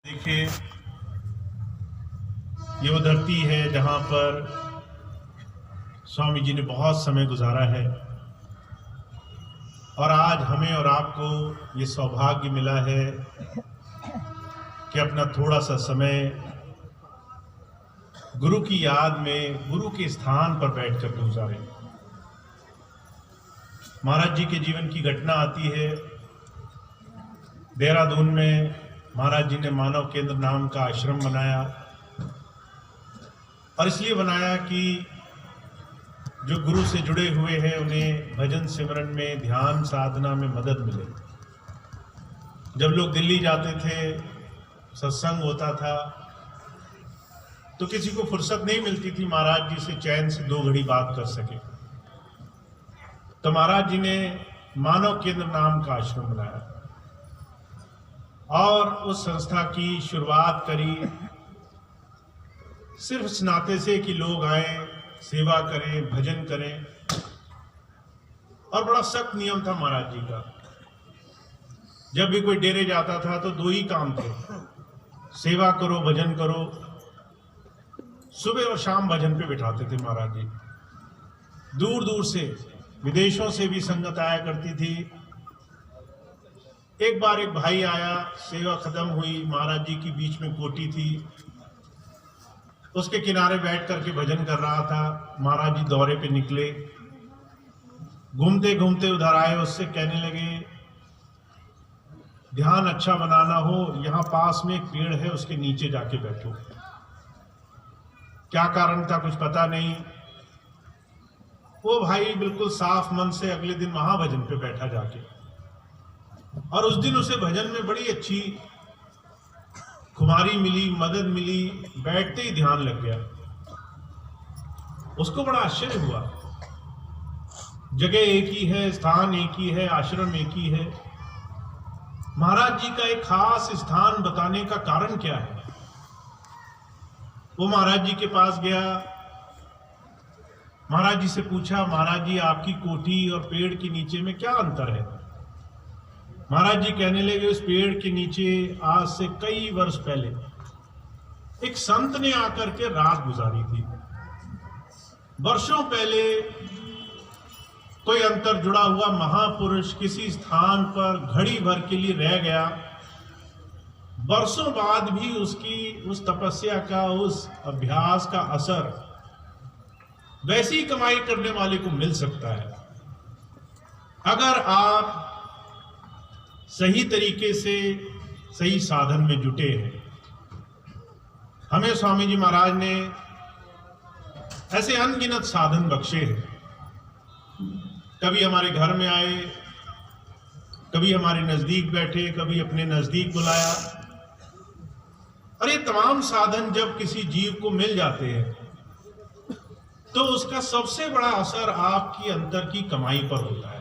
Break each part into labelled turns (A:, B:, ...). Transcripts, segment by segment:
A: देखिए, ये वो धरती है जहाँ पर स्वामी जी ने बहुत समय गुजारा है और आज हमें और आपको ये सौभाग्य मिला है कि अपना थोड़ा सा समय गुरु की याद में, गुरु के स्थान पर बैठकर गुजारें। महाराज जी के जीवन की घटना आती है। देहरादून में महाराज जी ने मानव केंद्र नाम का आश्रम बनाया और इसलिए बनाया कि जो गुरु से जुड़े हुए हैं उन्हें भजन सिमरन में, ध्यान साधना में मदद मिले। जब लोग दिल्ली जाते थे, सत्संग होता था, तो किसी को फुर्सत नहीं मिलती थी महाराज जी से चैन से 2 घड़ी बात कर सके। तो महाराज जी ने मानव केंद्र नाम का आश्रम बनाया और उस संस्था की शुरुआत करी सिर्फ इस नाते से कि लोग आए, सेवा करें, भजन करें। और बड़ा सख्त नियम था महाराज जी का। जब भी कोई डेरे जाता था तो 2 ही काम थे, सेवा करो, भजन करो। सुबह और शाम भजन पे बिठाते थे महाराज जी। दूर दूर से, विदेशों से भी संगत आया करती थी। एक बार एक भाई आया, सेवा खत्म हुई, महाराज जी की बीच में कोठी थी, उसके किनारे बैठ करके भजन कर रहा था। महाराज जी दौरे पे निकले, घूमते घूमते उधर आए, उससे कहने लगे ध्यान अच्छा बनाना हो, यहाँ पास में एक पेड़ है, उसके नीचे जाके बैठो। क्या कारण था कुछ पता नहीं। वो भाई बिल्कुल साफ मन से अगले दिन महाभजन पे बैठा जाके, और उस दिन उसे भजन में बड़ी अच्छी खुमारी मिली, मदद मिली, बैठते ही ध्यान लग गया। उसको बड़ा आश्चर्य हुआ। जगह एक ही है, स्थान एक ही है, आश्रम एक ही है, महाराज जी का एक खास स्थान बताने का कारण क्या है। वो महाराज जी के पास गया, महाराज जी से पूछा, महाराज जी आपकी कोठी और पेड़ के नीचे में क्या अंतर है। महाराज जी कहने लगे उस पेड़ के नीचे आज से कई वर्ष पहले एक संत ने आकर के रात गुजारी थी। वर्षों पहले कोई अंतर जुड़ा हुआ महापुरुष किसी स्थान पर घड़ी भर के लिए रह गया, वर्षों बाद भी उसकी उस तपस्या का, उस अभ्यास का असर वैसी कमाई करने वाले को मिल सकता है अगर आप सही तरीके से सही साधन में जुटे हैं। हमें स्वामी जी महाराज ने ऐसे अनगिनत साधन बख्शे हैं। कभी हमारे घर में आए, कभी हमारे नजदीक बैठे, कभी अपने नजदीक बुलाया। और ये तमाम साधन जब किसी जीव को मिल जाते हैं तो उसका सबसे बड़ा असर आपकी अंतर की कमाई पर होता है,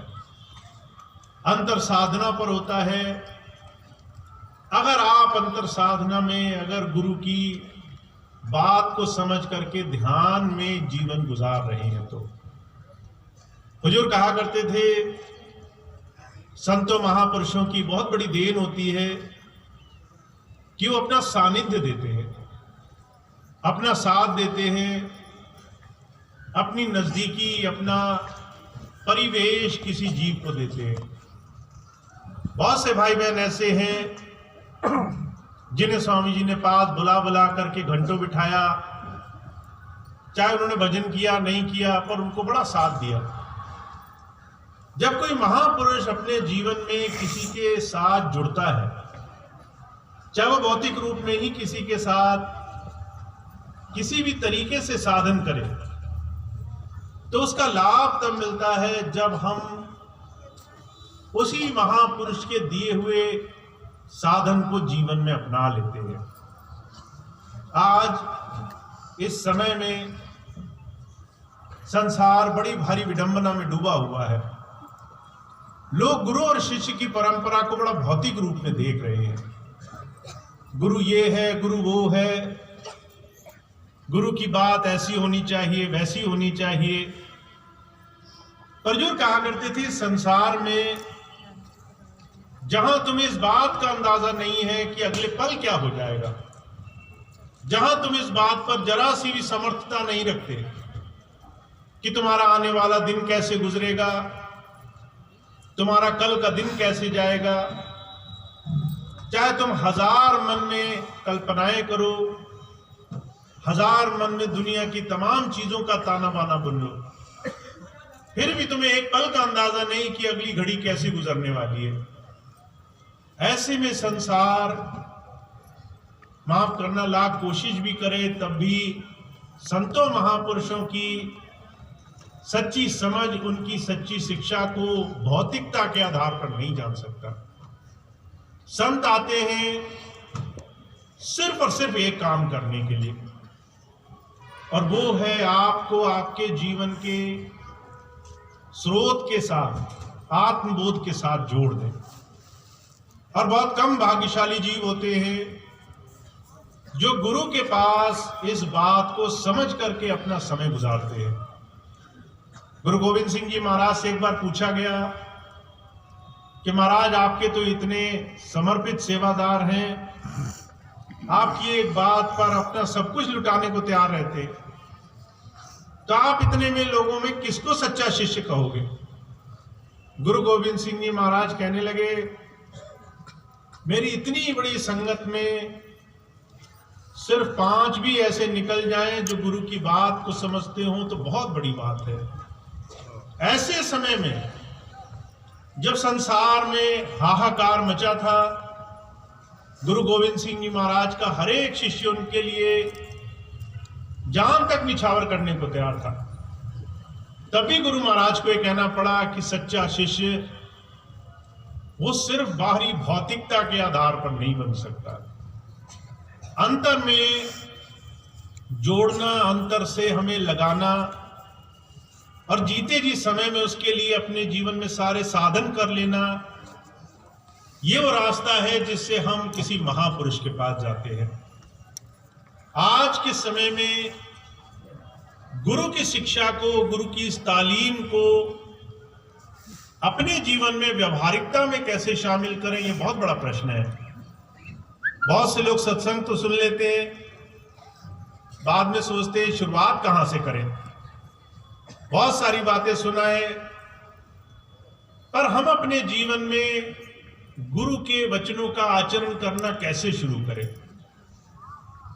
A: अंतर साधना पर होता है। अगर आप अंतर साधना में, अगर गुरु की बात को समझ करके ध्यान में जीवन गुजार रहे हैं तो हुजूर कहा करते थे, संतों महापुरुषों की बहुत बड़ी देन होती है कि वो अपना सानिध्य देते हैं, अपना साथ देते हैं, अपनी नजदीकी, अपना परिवेश किसी जीव को देते हैं। बहुत से भाई बहन ऐसे हैं जिन्हें स्वामी जी ने पास बुला बुला करके घंटों बिठाया, चाहे उन्होंने भजन किया नहीं किया, पर उनको बड़ा साथ दिया। जब कोई महापुरुष अपने जीवन में किसी के साथ जुड़ता है, चाहे वो भौतिक रूप में ही किसी के साथ किसी भी तरीके से साधन करे, तो उसका लाभ तब मिलता है जब हम उसी महापुरुष के दिए हुए साधन को जीवन में अपना लेते हैं। आज इस समय में संसार बड़ी भारी विडंबना में डूबा हुआ है। लोग गुरु और शिष्य की परंपरा को बड़ा भौतिक रूप में देख रहे हैं। गुरु ये है, गुरु वो है, गुरु की बात ऐसी होनी चाहिए, वैसी होनी चाहिए। पर जो कहा करते थे, संसार में जहां तुम्हें इस बात का अंदाजा नहीं है कि अगले पल क्या हो जाएगा, जहां तुम इस बात पर जरा सी भी समर्थता नहीं रखते कि तुम्हारा आने वाला दिन कैसे गुजरेगा, तुम्हारा कल का दिन कैसे जाएगा, चाहे तुम हजार मन में कल्पनाएं करो, हजार मन में दुनिया की तमाम चीजों का ताना बाना बुन लो, फिर भी तुम्हें एक पल का अंदाजा नहीं कि अगली घड़ी कैसे गुजरने वाली है। ऐसे में संसार माफ करना लाख कोशिश भी करे तब भी संतों महापुरुषों की सच्ची समझ, उनकी सच्ची शिक्षा को भौतिकता के आधार पर नहीं जान सकता। संत आते हैं सिर्फ और सिर्फ एक काम करने के लिए, और वो है आपको आपके जीवन के स्रोत के साथ, आत्मबोध के साथ जोड़ दें। और बहुत कम भाग्यशाली जीव होते हैं जो गुरु के पास इस बात को समझ करके अपना समय गुजारते हैं। गुरु गोविंद सिंह जी महाराज से एक बार पूछा गया कि महाराज आपके तो इतने समर्पित सेवादार हैं, आपकी एक बात पर अपना सब कुछ लुटाने को तैयार रहते, तो आप इतने में लोगों में किसको सच्चा शिष्य कहोगे? गुरु गोविंद सिंह जी महाराज कहने लगे, मेरी इतनी बड़ी संगत में सिर्फ 5 भी ऐसे निकल जाएं जो गुरु की बात को समझते हों तो बहुत बड़ी बात है। ऐसे समय में जब संसार में हाहाकार मचा था, गुरु गोविंद सिंह जी महाराज का हर एक शिष्य उनके लिए जान तक निछावर करने को तैयार था। तभी गुरु महाराज को यह कहना पड़ा कि सच्चा शिष्य वो सिर्फ बाहरी भौतिकता के आधार पर नहीं बन सकता, अंतर में जोड़ना, अंतर से हमें लगाना और जीते जी समय में उसके लिए अपने जीवन में सारे साधन कर लेना, ये वो रास्ता है जिससे हम किसी महापुरुष के पास जाते हैं। आज के समय में गुरु की शिक्षा को, गुरु की इस तालीम को अपने जीवन में व्यवहारिकता में कैसे शामिल करें, ये बहुत बड़ा प्रश्न है। बहुत से लोग सत्संग तो सुन लेते हैं, बाद में सोचते हैं शुरुआत कहां से करें। बहुत सारी बातें सुनाए, पर हम अपने जीवन में गुरु के वचनों का आचरण करना कैसे शुरू करें?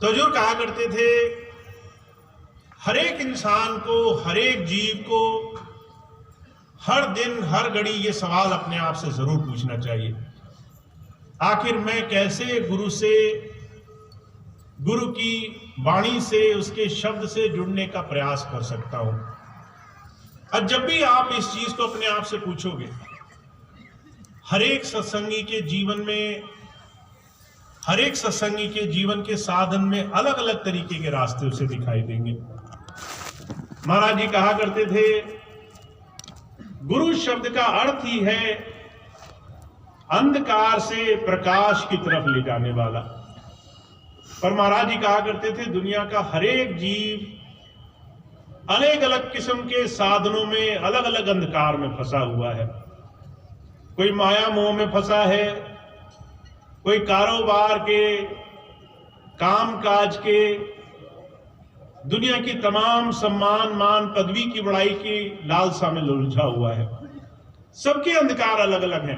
A: तो जो कहा करते थे, हर एक इंसान को, हर एक जीव को हर दिन हर घड़ी ये सवाल अपने आप से जरूर पूछना चाहिए, आखिर मैं कैसे गुरु से, गुरु की वाणी से, उसके शब्द से जुड़ने का प्रयास कर सकता हूं। और जब भी आप इस चीज को अपने आप से पूछोगे, हर एक सत्संगी के जीवन में, हर एक सत्संगी के जीवन के साधन में अलग अलग तरीके के रास्ते उसे दिखाई देंगे। महाराज जी कहा करते थे, गुरु शब्द का अर्थ ही है अंधकार से प्रकाश की तरफ ले जाने वाला। पर महाराज जी कहा करते थे, दुनिया का हर एक जीव अलग अलग किस्म के साधनों में, अलग अलग अंधकार में फंसा हुआ है। कोई माया मोह में फंसा है, कोई कारोबार के, कामकाज के, दुनिया की तमाम सम्मान, मान, पदवी की बड़ाई की लालसा में उलझा हुआ है। सबके अंधकार अलग अलग हैं।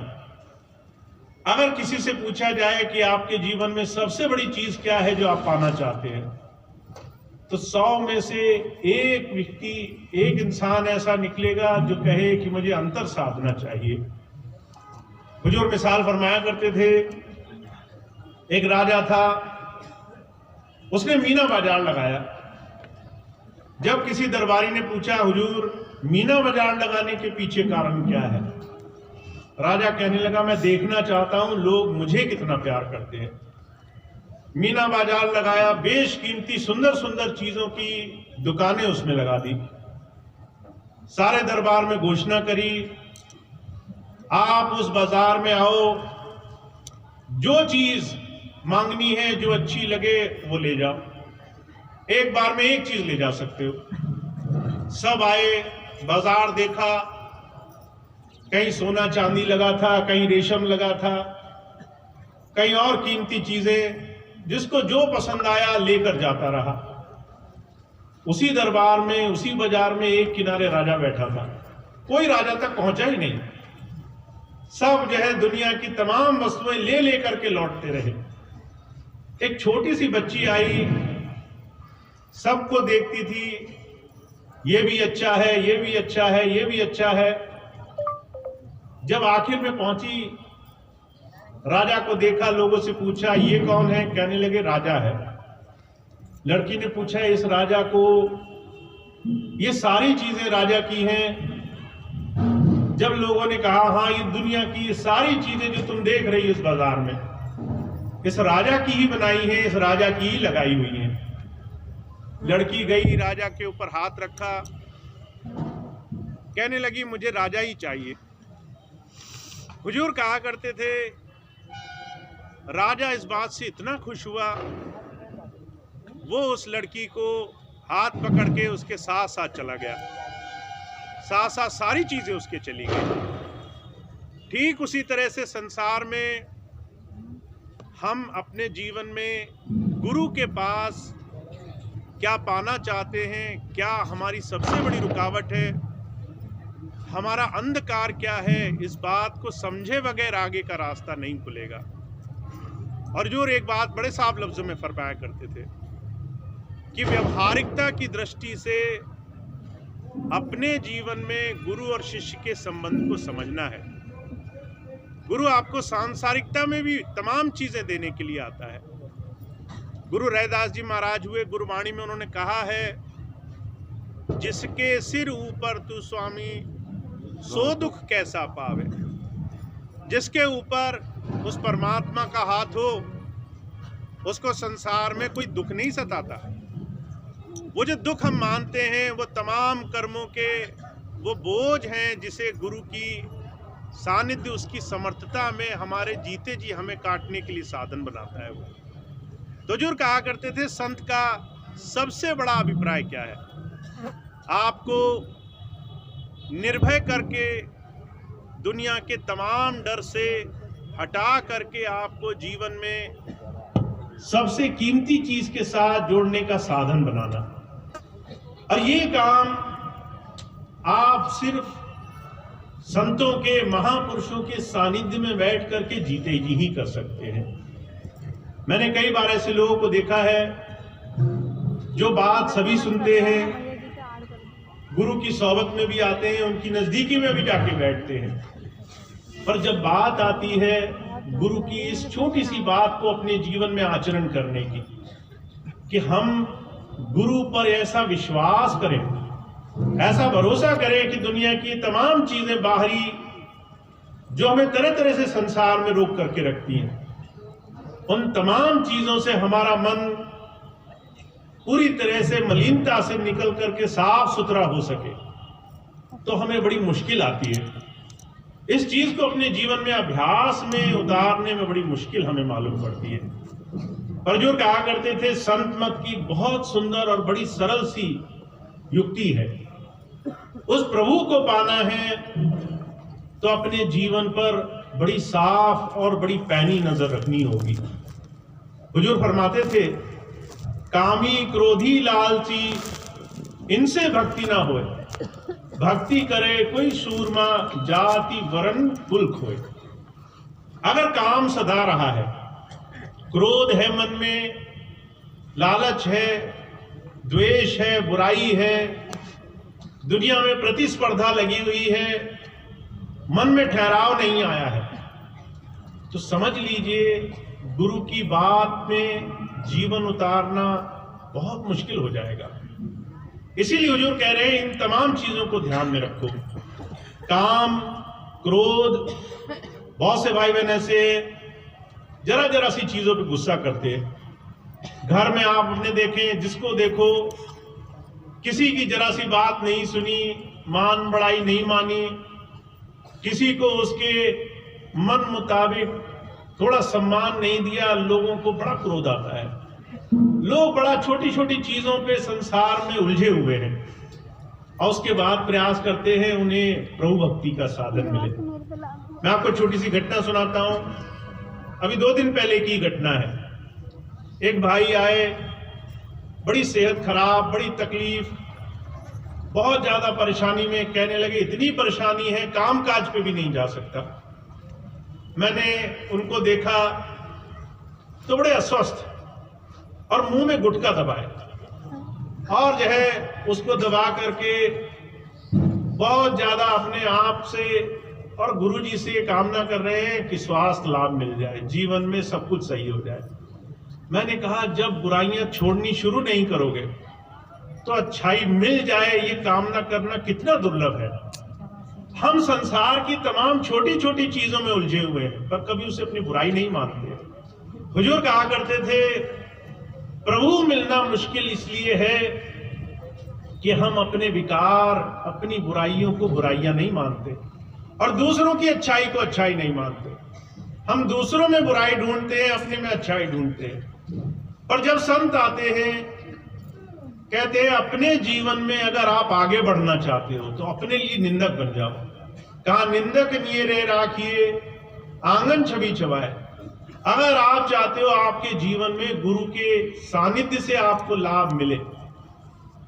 A: अगर किसी से पूछा जाए कि आपके जीवन में सबसे बड़ी चीज क्या है जो आप पाना चाहते हैं, तो 100 में से एक व्यक्ति, एक इंसान ऐसा निकलेगा जो कहे कि मुझे अंतर साधना चाहिए। हुजूर मिसाल फरमाया करते थे, एक राजा था, उसने मीना बाजार लगाया। जब किसी दरबारी ने पूछा, हुजूर मीना बाजार लगाने के पीछे कारण क्या है? राजा कहने लगा, मैं देखना चाहता हूं लोग मुझे कितना प्यार करते हैं। मीना बाजार लगाया, बेशकीमती सुंदर सुंदर चीजों की दुकानें उसमें लगा दी। सारे दरबार में घोषणा करी, आप उस बाजार में आओ, जो चीज मांगनी है, जो अच्छी लगे वो ले जाओ, एक बार में एक चीज ले जा सकते हो। सब आए, बाजार देखा, कहीं सोना चांदी लगा था, कहीं रेशम लगा था, कहीं और कीमती चीजें, जिसको जो पसंद आया लेकर जाता रहा। उसी दरबार में, उसी बाजार में एक किनारे राजा बैठा था, कोई राजा तक पहुंचा ही नहीं। सब जो है दुनिया की तमाम वस्तुएं ले लेकर के लौटते रहे। एक छोटी सी बच्ची आई, सबको देखती थी, ये भी अच्छा है, ये भी अच्छा है, ये भी अच्छा है। जब आखिर में पहुंची, राजा को देखा, लोगों से पूछा ये कौन है, कहने लगे राजा है। लड़की ने पूछा इस राजा को, ये सारी चीजें राजा की हैं। जब लोगों ने कहा हाँ ये दुनिया की ये सारी चीजें जो तुम देख रही हो इस बाजार में, इस राजा की ही बनाई है, इस राजा की ही लगाई हुई है। लड़की गई, राजा के ऊपर हाथ रखा, कहने लगी मुझे राजा ही चाहिए। हुजूर कहा करते थे, राजा इस बात से इतना खुश हुआ, वो उस लड़की को हाथ पकड़ के उसके साथ साथ चला गया, साथ साथ सारी चीजें उसके चली गई। ठीक उसी तरह से संसार में हम अपने जीवन में गुरु के पास क्या पाना चाहते हैं, क्या हमारी सबसे बड़ी रुकावट है, हमारा अंधकार क्या है, इस बात को समझे बगैर आगे का रास्ता नहीं खुलेगा। और जो एक बात बड़े साफ लफ्जों में फरमाया करते थे कि व्यवहारिकता की दृष्टि से अपने जीवन में गुरु और शिष्य के संबंध को समझना है। गुरु आपको सांसारिकता में भी तमाम चीजें देने के लिए आता है। गुरु रैदास जी महाराज हुए, गुरुवाणी में उन्होंने कहा है, जिसके सिर ऊपर तू स्वामी सो दुख कैसा पावे। जिसके ऊपर उस परमात्मा का हाथ हो, उसको संसार में कोई दुख नहीं सताता। वो जो दुख हम मानते हैं वो तमाम कर्मों के वो बोझ हैं, जिसे गुरु की सानिध्य, उसकी समर्थता में हमारे जीते जी हमें काटने के लिए साधन बनाता है। वो तो जो कहा करते थे, संत का सबसे बड़ा अभिप्राय क्या है, आपको निर्भय करके दुनिया के तमाम डर से हटा करके आपको जीवन में सबसे कीमती चीज के साथ जोड़ने का साधन बनाना। और ये काम आप सिर्फ संतों के, महापुरुषों के सानिध्य में बैठ करके जीते जी ही कर सकते हैं। मैंने कई बार ऐसे लोगों को देखा है जो बात सभी सुनते हैं, गुरु की सोबत में भी आते हैं, उनकी नजदीकी में भी जाके बैठते हैं, पर जब बात आती है गुरु की इस छोटी सी बात को अपने जीवन में आचरण करने की, कि हम गुरु पर ऐसा विश्वास करें, ऐसा भरोसा करें कि दुनिया की तमाम चीजें बाहरी जो हमें तरह तरह से संसार में रोक करके रखती हैं, उन तमाम चीजों से हमारा मन पूरी तरह से मलिनता से निकल करके साफ सुथरा हो सके, तो हमें बड़ी मुश्किल आती है। इस चीज को अपने जीवन में अभ्यास में उतारने में बड़ी मुश्किल हमें मालूम पड़ती है। पर जो कहा करते थे, संत मत की बहुत सुंदर और बड़ी सरल सी युक्ति है, उस प्रभु को पाना है तो अपने जीवन पर बड़ी साफ और बड़ी पैनी नजर रखनी होगी। हुजूर फरमाते थे, कामी क्रोधी लालची इनसे भक्ति ना होए, भक्ति करे कोई सूरमा जाति वरण कुल खोए। अगर काम सदा रहा है, क्रोध है मन में, लालच है, द्वेष है, बुराई है, दुनिया में प्रतिस्पर्धा लगी हुई है, मन में ठहराव नहीं आया है, तो समझ लीजिए गुरु की बात में जीवन उतारना बहुत मुश्किल हो जाएगा। इसीलिए हुजूर कह रहे हैं, इन तमाम चीजों को ध्यान में रखो। काम, क्रोध, बहुत से भाई बहन ऐसे जरा जरा सी चीजों पे गुस्सा करते हैं। घर में आप अपने देखें, जिसको देखो किसी की जरा सी बात नहीं सुनी, मान बढ़ाई नहीं मानी, किसी को उसके मन मुताबिक थोड़ा सम्मान नहीं दिया, लोगों को बड़ा क्रोध आता है। लोग बड़ा छोटी छोटी चीजों पे संसार में उलझे हुए हैं और उसके बाद प्रयास करते हैं उन्हें प्रभु भक्ति का साधन मिले। मैं आपको छोटी सी घटना सुनाता हूं। अभी 2 दिन पहले की घटना है। एक भाई आए, बड़ी सेहत खराब, बड़ी तकलीफ, बहुत ज्यादा परेशानी में, कहने लगे इतनी परेशानी है काम काज पे भी नहीं जा सकता। मैंने उनको देखा तो बड़े अस्वस्थ और मुंह में गुटखा दबाए और जो है उसको दबा करके बहुत ज्यादा अपने आप से और गुरुजी से कामना कर रहे हैं कि स्वास्थ्य लाभ मिल जाए, जीवन में सब कुछ सही हो जाए। मैंने कहा जब बुराइयां छोड़नी शुरू नहीं करोगे तो अच्छाई मिल जाए ये कामना करना कितना दुर्लभ है। हम संसार की तमाम छोटी छोटी चीजों में उलझे हुए हैं पर कभी उसे अपनी बुराई नहीं मानते। हुजूर कहा करते थे प्रभु मिलना मुश्किल इसलिए है कि हम अपने विकार, अपनी बुराइयों को बुराइयां नहीं मानते और दूसरों की अच्छाई को अच्छाई नहीं मानते। हम दूसरों में बुराई ढूंढते हैं, अपने में अच्छाई ढूंढते हैं। पर जब संत आते हैं, कहते हैं अपने जीवन में अगर आप आगे बढ़ना चाहते हो तो अपने लिए निंदक बन जाओ। कहा निंदक निये राखिए आंगन छवि छवाए। अगर आप चाहते हो आपके जीवन में गुरु के सानिध्य से आपको लाभ मिले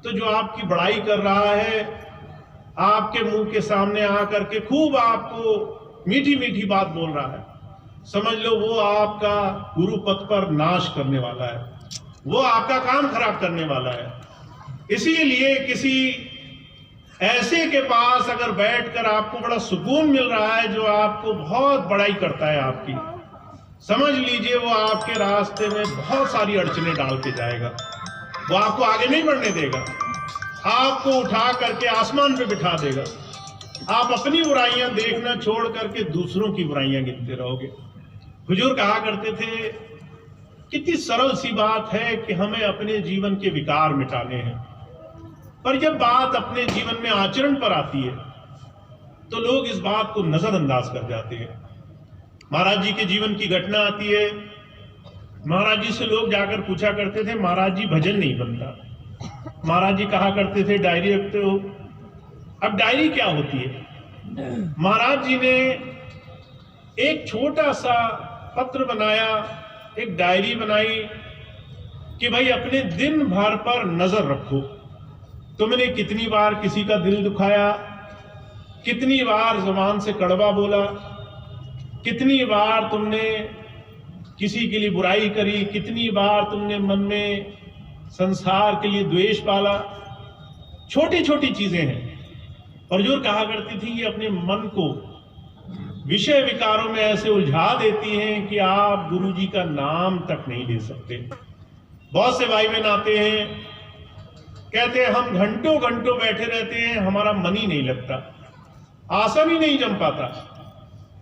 A: तो जो आपकी बड़ाई कर रहा है, आपके मुंह के सामने आकर के खूब आपको मीठी मीठी बात बोल रहा है, समझ लो वो आपका गुरु पथ पर नाश करने वाला है, वो आपका काम खराब करने वाला है। इसीलिए किसी ऐसे के पास अगर बैठकर आपको बड़ा सुकून मिल रहा है जो आपको बहुत बड़ाई करता है आपकी, समझ लीजिए वो आपके रास्ते में बहुत सारी अड़चने डाल के जाएगा। वो आपको आगे नहीं बढ़ने देगा, आपको उठा करके आसमान पे बिठा देगा। आप अपनी बुराइयां देखना छोड़ करके दूसरों की बुराइयां गिनते रहोगे। हुजूर कहा करते थे कितनी सरल सी बात है कि हमें अपने जीवन के विकार मिटाने हैं, पर जब बात अपने जीवन में आचरण पर आती है तो लोग इस बात को नजरअंदाज कर जाते हैं। महाराज जी के जीवन की घटना आती है। महाराज जी से लोग जाकर पूछा करते थे महाराज जी भजन नहीं बनता। महाराज जी कहा करते थे डायरी रखते हो। अब डायरी क्या होती है? महाराज जी ने एक छोटा सा पत्र बनाया, एक डायरी बनाई कि भाई अपने दिन भर पर नजर रखो। तुमने कितनी बार किसी का दिल दुखाया, कितनी बार जुबान से कड़वा बोला, कितनी बार तुमने किसी के लिए बुराई करी, कितनी बार तुमने मन में संसार के लिए द्वेष पाला। छोटी छोटी चीजें हैं। और जो कहा करती थी ये अपने मन को विषय विकारों में ऐसे उलझा देती हैं कि आप गुरुजी का नाम तक नहीं ले सकते। बहुत से भाई बहन आते हैं, कहते हैं हम घंटों घंटों बैठे रहते हैं, हमारा मन ही नहीं लगता, आसन ही नहीं जम पाता,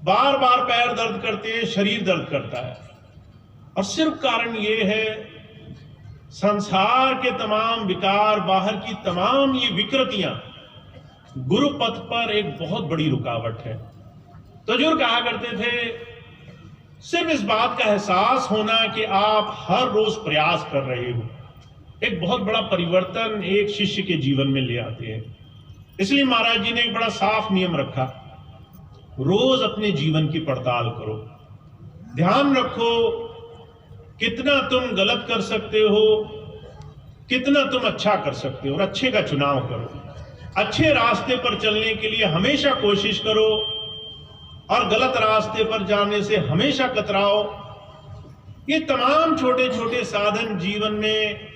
A: बार बार पैर दर्द करते हैं, शरीर दर्द करता है। और सिर्फ कारण ये है संसार के तमाम विकार, बाहर की तमाम ये विकृतियां गुरु पथ पर एक बहुत बड़ी रुकावट है। तो जो कहा करते थे सिर्फ इस बात का एहसास होना कि आप हर रोज प्रयास कर रहे हो, एक बहुत बड़ा परिवर्तन एक शिष्य के जीवन में ले आते हैं। इसलिए महाराज जी ने एक बड़ा साफ नियम रखा, रोज अपने जीवन की पड़ताल करो, ध्यान रखो कितना तुम गलत कर सकते हो, कितना तुम अच्छा कर सकते हो और अच्छे का चुनाव करो। अच्छे रास्ते पर चलने के लिए हमेशा कोशिश करो और गलत रास्ते पर जाने से हमेशा कतराओ। ये तमाम छोटे छोटे साधन जीवन में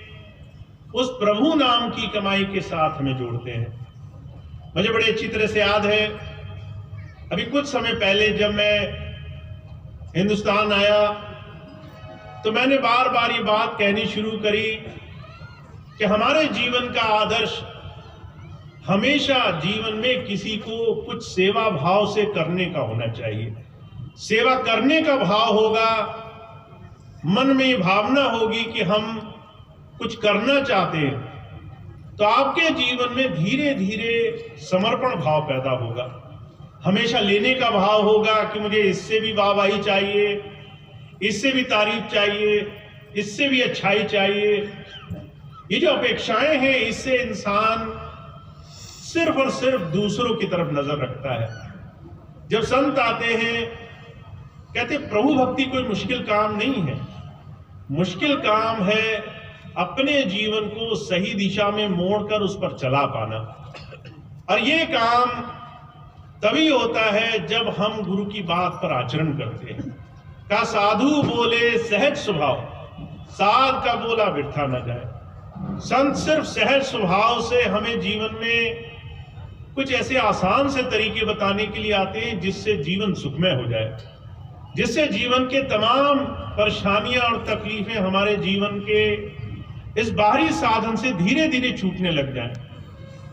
A: उस प्रभु नाम की कमाई के साथ हमें जोड़ते हैं। मुझे बड़ी अच्छी तरह से याद है, अभी कुछ समय पहले जब मैं हिंदुस्तान आया तो मैंने बार बार ये बात कहनी शुरू करी कि हमारे जीवन का आदर्श हमेशा जीवन में किसी को कुछ सेवा भाव से करने का होना चाहिए। सेवा करने का भाव होगा, मन में भावना होगी कि हम कुछ करना चाहते हैं, तो आपके जीवन में धीरे धीरे समर्पण भाव पैदा होगा। हमेशा लेने का भाव होगा कि मुझे इससे भी वाहवाही चाहिए, इससे भी तारीफ चाहिए, इससे भी अच्छाई चाहिए। ये जो अपेक्षाएं हैं इससे इंसान सिर्फ और सिर्फ दूसरों की तरफ नजर रखता है। जब संत आते हैं, कहते प्रभु भक्ति कोई मुश्किल काम नहीं है, मुश्किल काम है अपने जीवन को सही दिशा में मोड़कर उस पर चला पाना। और ये काम तभी होता है जब हम गुरु की बात पर आचरण करते हैं। का साधु बोले सहज स्वभाव, साध का बोला बिरथा न जाए। संत सिर्फ सहज स्वभाव से हमें जीवन में कुछ ऐसे आसान से तरीके बताने के लिए आते हैं जिससे जीवन सुखमय हो जाए, जिससे जीवन के तमाम परेशानियां और तकलीफें हमारे जीवन के इस बाहरी साधन से धीरे धीरे छूटने लग जाएं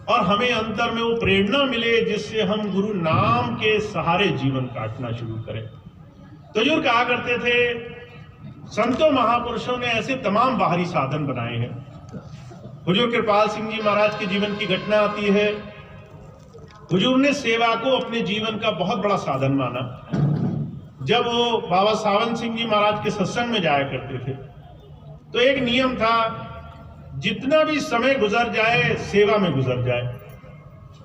A: और हमें अंतर में वो प्रेरणा मिले जिससे हम गुरु नाम के सहारे जीवन काटना शुरू करें। तो जो कहा करते थे, संतों महापुरुषों ने ऐसे तमाम बाहरी साधन बनाए हैं। हुजूर कृपाल सिंह जी महाराज के जीवन की घटना आती है। हुजूर ने सेवा को अपने जीवन का बहुत बड़ा साधन माना। जब वो बाबा सावंत सिंह जी महाराज के सत्संग में जाया करते थे तो एक नियम था, जितना भी समय गुजर जाए सेवा में गुजर जाए।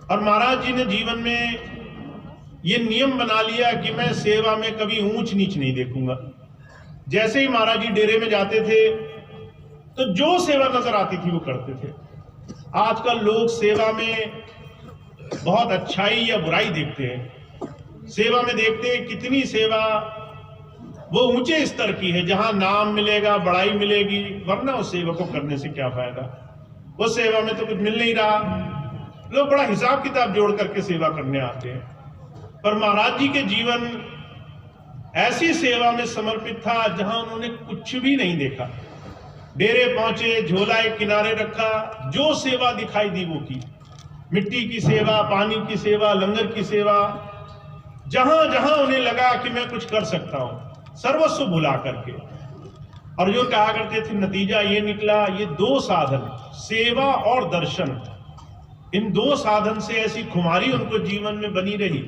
A: और महाराज जी ने जीवन में ये नियम बना लिया कि मैं सेवा में कभी ऊंच नीच नहीं देखूंगा। जैसे ही महाराज जी डेरे में जाते थे तो जो सेवा नजर आती थी वो करते थे। आजकल लोग सेवा में बहुत अच्छाई या बुराई देखते हैं। सेवा में देखते हैं कितनी सेवा वो ऊंचे स्तर की है, जहां नाम मिलेगा, बड़ाई मिलेगी, वरना उस सेवा को करने से क्या फायदा, उस सेवा में तो कुछ मिल नहीं रहा। लोग बड़ा हिसाब किताब जोड़ करके सेवा करने आते हैं। पर महाराज जी के जीवन ऐसी सेवा में समर्पित था जहां उन्होंने कुछ भी नहीं देखा। डेरे पहुंचे, झोला एक किनारे रखा, जो सेवा दिखाई दी वो की। मिट्टी की सेवा, पानी की सेवा, लंगर की सेवा, जहां जहां उन्हें लगा कि मैं कुछ कर सकता हूं, सर्वस्व भुला करके। और जो कहा करते थे, नतीजा ये निकला, ये दो साधन, सेवा और दर्शन, इन दो साधन से ऐसी खुमारी उनको जीवन में बनी रही।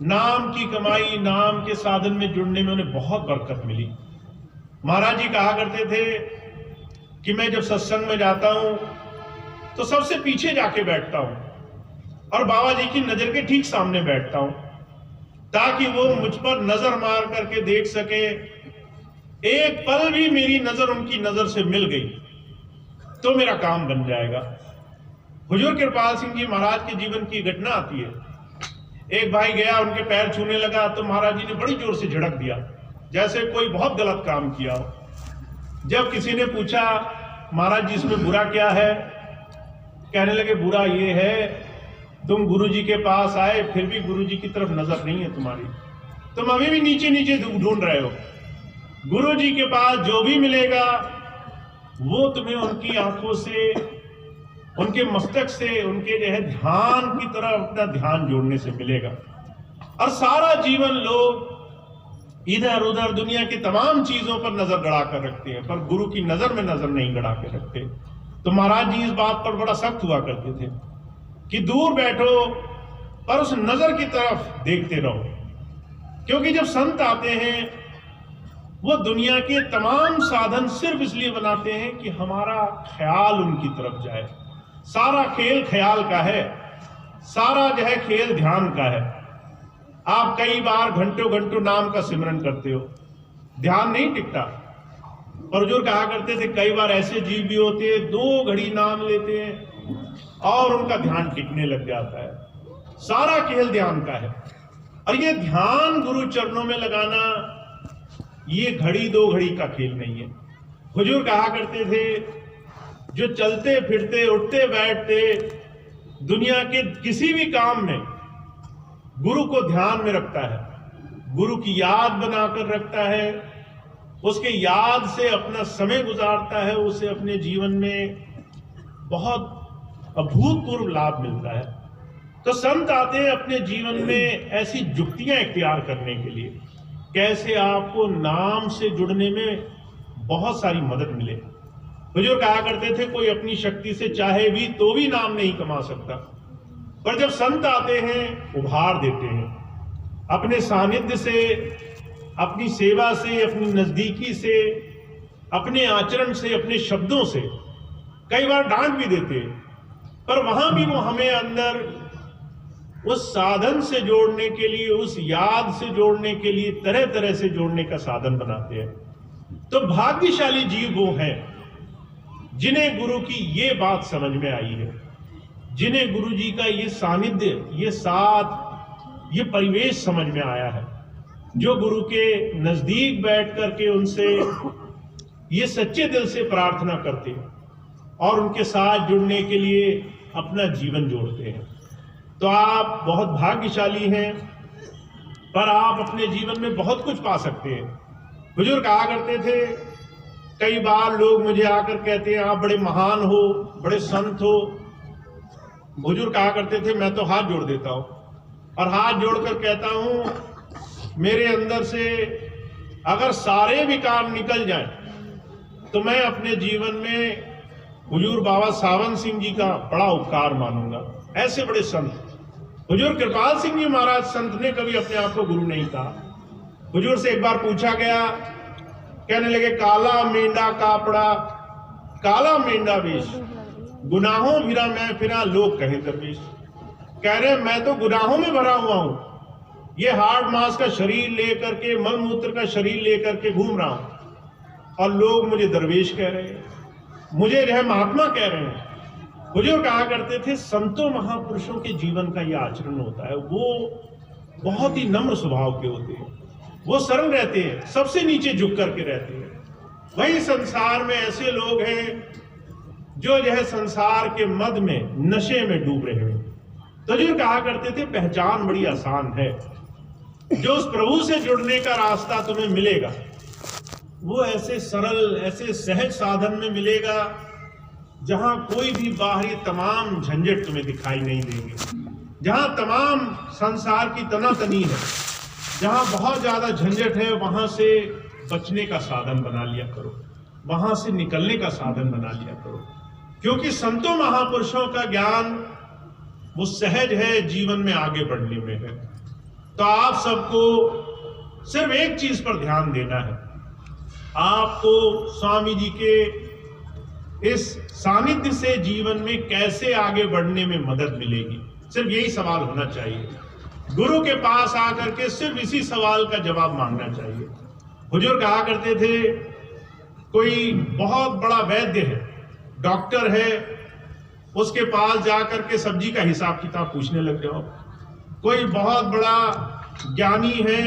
A: नाम की कमाई, नाम के साधन में जुड़ने में उन्हें बहुत बरकत मिली। महाराज जी कहा करते थे कि मैं जब सत्संग में जाता हूं तो सबसे पीछे जाके बैठता हूं और बाबा जी की नजर के ठीक सामने बैठता हूं, ताकि वो मुझ पर नजर मार करके देख सके। एक पल भी मेरी नजर उनकी नजर से मिल गई तो मेरा काम बन जाएगा। हुजूर कृपाल सिंह जी महाराज के जीवन की घटना आती है। एक भाई गया, उनके पैर छूने लगा तो महाराज जी ने बड़ी जोर से झड़क दिया, जैसे कोई बहुत गलत काम किया हो। जब किसी ने पूछा, महाराज जी इसमें बुरा क्या है, कहने लगे बुरा ये है तुम गुरुजी के पास आए फिर भी गुरुजी की तरफ नजर नहीं है तुम्हारी, तुम अभी भी नीचे नीचे ढूंढ रहे हो। गुरुजी के पास जो भी मिलेगा वो तुम्हें उनकी आंखों से, उनके मस्तक से, उनके जो है ध्यान की तरफ अपना ध्यान जोड़ने से मिलेगा। और सारा जीवन लोग इधर उधर दुनिया की तमाम चीजों पर नजर गड़ा कर रखते हैं, पर गुरु की नजर में नजर नहीं गड़ा के रखते। तो महाराज जी इस बात पर बड़ा सख्त हुआ करते थे कि दूर बैठो पर उस नजर की तरफ देखते रहो, क्योंकि जब संत आते हैं वो दुनिया के तमाम साधन सिर्फ इसलिए बनाते हैं कि हमारा ख्याल उनकी तरफ जाए। सारा खेल ख्याल का है, सारा जो है खेल ध्यान का है। आप कई बार घंटों घंटों नाम का सिमरन करते हो, ध्यान नहीं टिकता। और जो कहा करते थे, कई बार ऐसे जीव भी होते हैं 2 घड़ी नाम लेते हैं और उनका ध्यान टिकने लग जाता है। सारा खेल ध्यान का है। और ये ध्यान गुरु चरणों में लगाना ये घड़ी 2 घड़ी का खेल नहीं है। हुजूर कहा करते थे, जो चलते फिरते उठते बैठते दुनिया के किसी भी काम में गुरु को ध्यान में रखता है, गुरु की याद बनाकर रखता है, उसके याद से अपना समय गुजारता है, उसे अपने जीवन में बहुत अभूतपूर्व लाभ मिलता है। तो संत आते हैं अपने जीवन में ऐसी जुक्तियां इख्तियार करने के लिए, कैसे आपको नाम से जुड़ने में बहुत सारी मदद मिले। तो जो कहा करते थे, कोई अपनी शक्ति से चाहे भी तो भी नाम नहीं कमा सकता, पर जब संत आते हैं उभार देते हैं अपने सानिध्य से, अपनी सेवा से, अपनी नजदीकी से, अपने आचरण से, अपने शब्दों से। कई बार डांट भी देते हैं, पर वहां भी वो हमें अंदर उस साधन से जोड़ने के लिए, उस याद से जोड़ने के लिए तरह तरह से जोड़ने का साधन बनाते हैं। तो भाग्यशाली जीव वो हैं जिन्हें गुरु की ये बात समझ में आई है, जिन्हें गुरु जी का ये सानिध्य, ये साथ, ये परिवेश समझ में आया है, जो गुरु के नजदीक बैठ करके उनसे ये सच्चे दिल से प्रार्थना करते हैं और उनके साथ जुड़ने के लिए अपना जीवन जोड़ते हैं। तो आप बहुत भाग्यशाली हैं, पर आप अपने जीवन में बहुत कुछ पा सकते हैं। हुजूर कहा करते थे, कई बार लोग मुझे आकर कहते हैं आप बड़े महान हो, बड़े संत हो। हुजूर कहा करते थे मैं तो हाथ जोड़ देता हूं और हाथ जोड़कर कहता हूं मेरे अंदर से अगर सारे विकार निकल जाएं तो मैं अपने जीवन में हुजूर बाबा सावन सिंह जी का बड़ा उपकार मानूंगा। ऐसे बड़े संत हुजूर कृपाल सिंह जी महाराज संत ने कभी अपने आप को गुरु नहीं कहा। हुजूर से एक बार पूछा गया, कहने लगे काला मेंढा कापड़ा काला मेंढा वेश, गुनाहों भिरा मैं फिरा लोग कहे दरवेश। कह रहे मैं तो गुनाहों में भरा हुआ हूं, ये हार्ड मास का शरीर लेकर के, मल मूत्र का शरीर लेकर के घूम रहा हूं और लोग मुझे दरवेश कह रहे हैं, मुझे जो है महात्मा कह रहे हैं। हुजूर कहा करते थे संतों महापुरुषों के जीवन का यह आचरण होता है, वो बहुत ही नम्र स्वभाव के होते हैं, वो सरल रहते हैं, सबसे नीचे झुक करके रहते हैं। वही संसार में ऐसे लोग हैं जो है संसार के मद में, नशे में डूब रहे हैं। तो हुजूर कहा करते थे पहचान बड़ी आसान है, जो उस प्रभु से जुड़ने का रास्ता तुम्हें मिलेगा वो ऐसे सरल, ऐसे सहज साधन में मिलेगा जहां कोई भी बाहरी तमाम झंझट तुम्हें दिखाई नहीं देंगे, जहां तमाम संसार की तनातनी है, जहां बहुत ज्यादा झंझट है, वहां से बचने का साधन बना लिया करो, वहां से निकलने का साधन बना लिया करो। क्योंकि संतों महापुरुषों का ज्ञान वो सहज है, जीवन में आगे बढ़ने में है। तो आप सबको सिर्फ एक चीज पर ध्यान देना है, आपको स्वामी जी के इस सानिध्य से जीवन में कैसे आगे बढ़ने में मदद मिलेगी, सिर्फ यही सवाल होना चाहिए। गुरु के पास आकर के सिर्फ इसी सवाल का जवाब मांगना चाहिए। हुजूर कहा करते थे कोई बहुत बड़ा वैद्य है, डॉक्टर है, उसके पास जाकर के सब्जी का हिसाब किताब पूछने लग जाओ। कोई बहुत बड़ा ज्ञानी है,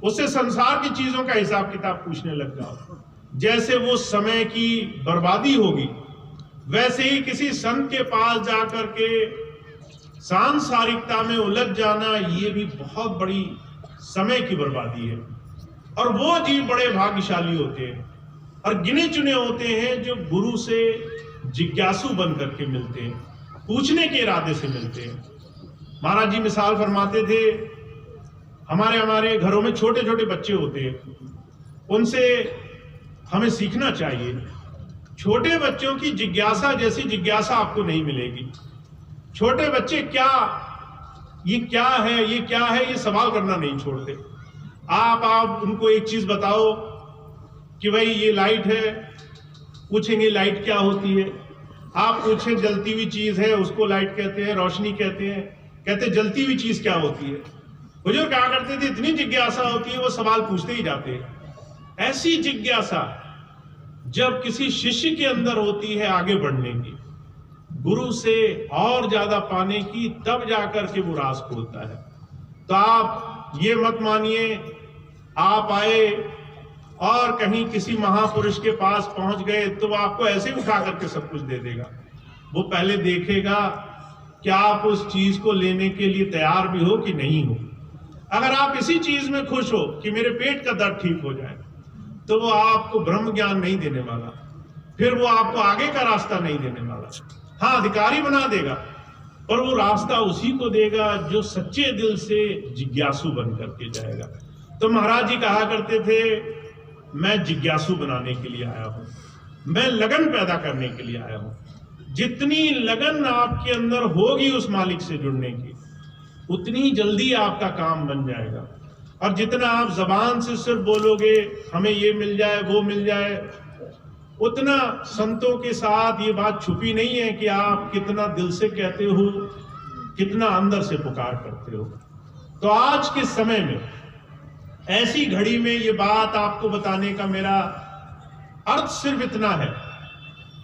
A: उससे संसार की चीजों का हिसाब किताब पूछने लग जाओ, जैसे वो समय की बर्बादी होगी, वैसे ही किसी संत के पास जाकर के सांसारिकता में उलझ जाना, ये भी बहुत बड़ी समय की बर्बादी है। और वो जीव बड़े भाग्यशाली होते हैं और गिने चुने होते हैं जो गुरु से जिज्ञासु बन करके मिलते हैं, पूछने के इरादे से मिलते हैं। महाराज जी मिसाल फरमाते थे, हमारे घरों में छोटे छोटे बच्चे होते हैं, उनसे हमें सीखना चाहिए। छोटे बच्चों की जिज्ञासा जैसी जिज्ञासा आपको नहीं मिलेगी। छोटे बच्चे क्या ये क्या है, ये क्या है, ये सवाल करना नहीं छोड़ते। आप उनको एक चीज बताओ कि भाई ये लाइट है, पूछेंगे लाइट क्या होती है। आप पूछें जलती हुई चीज है, उसको लाइट कहते हैं, रोशनी कहते हैं, कहते जलती हुई चीज क्या होती है। हुजूर कहा करते थे इतनी जिज्ञासा होती है, वो सवाल पूछते ही जाते हैं। ऐसी जिज्ञासा जब किसी शिष्य के अंदर होती है आगे बढ़ने की, गुरु से और ज्यादा पाने की, तब जाकर के वो राज खोलता है। तो आप ये मत मानिए आप आए और कहीं किसी महापुरुष के पास पहुंच गए तो वो आपको ऐसे उठा करके सब कुछ दे देगा। वो पहले देखेगा कि आप उस चीज को लेने के लिए तैयार भी हो कि नहीं हो। अगर आप इसी चीज में खुश हो कि मेरे पेट का दर्द ठीक हो जाए, तो वो आपको ब्रह्म ज्ञान नहीं देने वाला, फिर वो आपको आगे का रास्ता नहीं देने वाला। हाँ, अधिकारी बना देगा, पर वो रास्ता उसी को देगा जो सच्चे दिल से जिज्ञासु बन करके जाएगा। तो महाराज जी कहा करते थे मैं जिज्ञासु बनाने के लिए आया हूं, मैं लगन पैदा करने के लिए आया हूं। जितनी लगन आपके अंदर होगी उस मालिक से जुड़ने की, उतनी जल्दी आपका काम बन जाएगा। और जितना आप जबान से सिर्फ बोलोगे हमें ये मिल जाए वो मिल जाए, उतना संतों के साथ ये बात छुपी नहीं है कि आप कितना दिल से कहते हो, कितना अंदर से पुकार करते हो। तो आज के समय में, ऐसी घड़ी में ये बात आपको बताने का मेरा अर्थ सिर्फ इतना है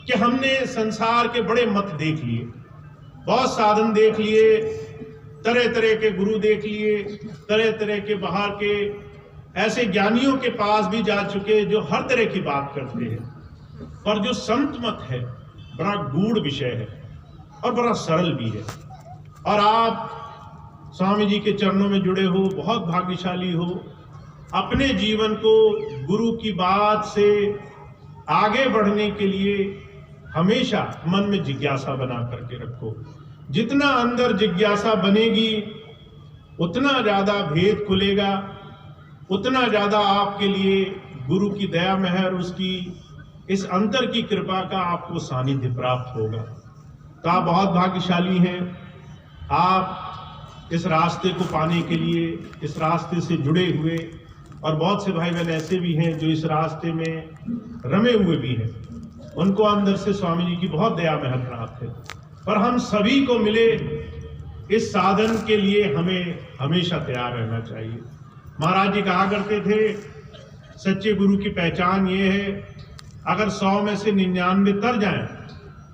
A: कि हमने संसार के बड़े मत देख लिए, बहुत साधन देख लिए, तरह तरह के गुरु देख लिए, तरह तरह के बाहर के ऐसे ज्ञानियों के पास भी जा चुके जो हर तरह की बात करते हैं। पर जो संत मत है बड़ा गूढ़ विषय है और बड़ा सरल भी है। और आप स्वामी जी के चरणों में जुड़े हो, बहुत भाग्यशाली हो। अपने जीवन को गुरु की बात से आगे बढ़ने के लिए हमेशा मन में जिज्ञासा बना करके रखो। जितना अंदर जिज्ञासा बनेगी उतना ज्यादा भेद खुलेगा, उतना ज्यादा आपके लिए गुरु की दया मेहर, उसकी इस अंतर की कृपा का आपको सानिध्य प्राप्त होगा। तो आप बहुत भाग्यशाली हैं। आप इस रास्ते को पाने के लिए इस रास्ते से जुड़े हुए, और बहुत से भाई बहन ऐसे भी हैं जो इस रास्ते में रमे हुए भी हैं, उनको अंदर से स्वामी जी की बहुत दया मेहर प्राप्त है। पर हम सभी को मिले इस साधन के लिए हमें हमेशा तैयार रहना चाहिए। महाराज जी कहा करते थे, सच्चे गुरु की पहचान ये है, अगर 100 में से 99 तर जाएं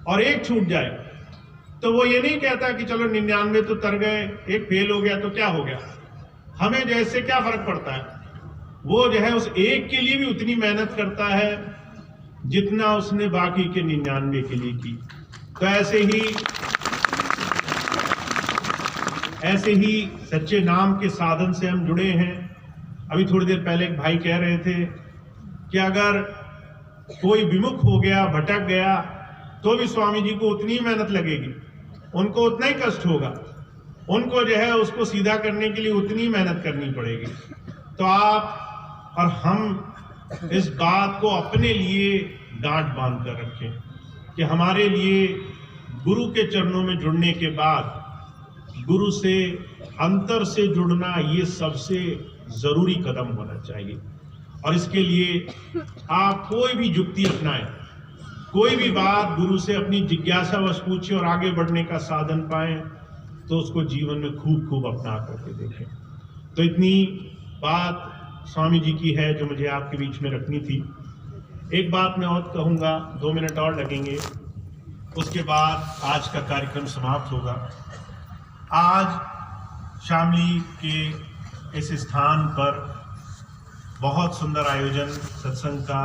A: और एक छूट जाए, तो वो ये नहीं कहता कि चलो 99 तो तर गए, एक फेल हो गया तो क्या हो गया, हमें जैसे क्या फर्क पड़ता है। वो जो है उस एक के लिए भी उतनी मेहनत करता है जितना उसने बाकी के 99 के लिए की। तो ऐसे ही सच्चे नाम के साधन से हम जुड़े हैं। अभी थोड़ी देर पहले एक भाई कह रहे थे कि अगर कोई विमुख हो गया, भटक गया, तो भी स्वामी जी को उतनी मेहनत लगेगी, उनको उतना ही कष्ट होगा, उनको जो है उसको सीधा करने के लिए उतनी मेहनत करनी पड़ेगी। तो आप और हम इस बात को अपने लिए गांठ बांध कर रखें कि हमारे लिए गुरु के चरणों में जुड़ने के बाद गुरु से अंतर से जुड़ना ये सबसे जरूरी कदम होना चाहिए। और इसके लिए आप कोई भी युक्ति अपनाएं, कोई भी बात गुरु से अपनी जिज्ञासावश पूछें और आगे बढ़ने का साधन पाएं, तो उसको जीवन में खूब खूब अपना करके देखें। तो इतनी बात स्वामी जी की है जो मुझे आपके बीच में रखनी थी। एक बात मैं और कहूँगा, 2 मिनट और लगेंगे, उसके बाद आज का कार्यक्रम समाप्त होगा। आज शामली के इस स्थान पर बहुत सुंदर आयोजन सत्संग का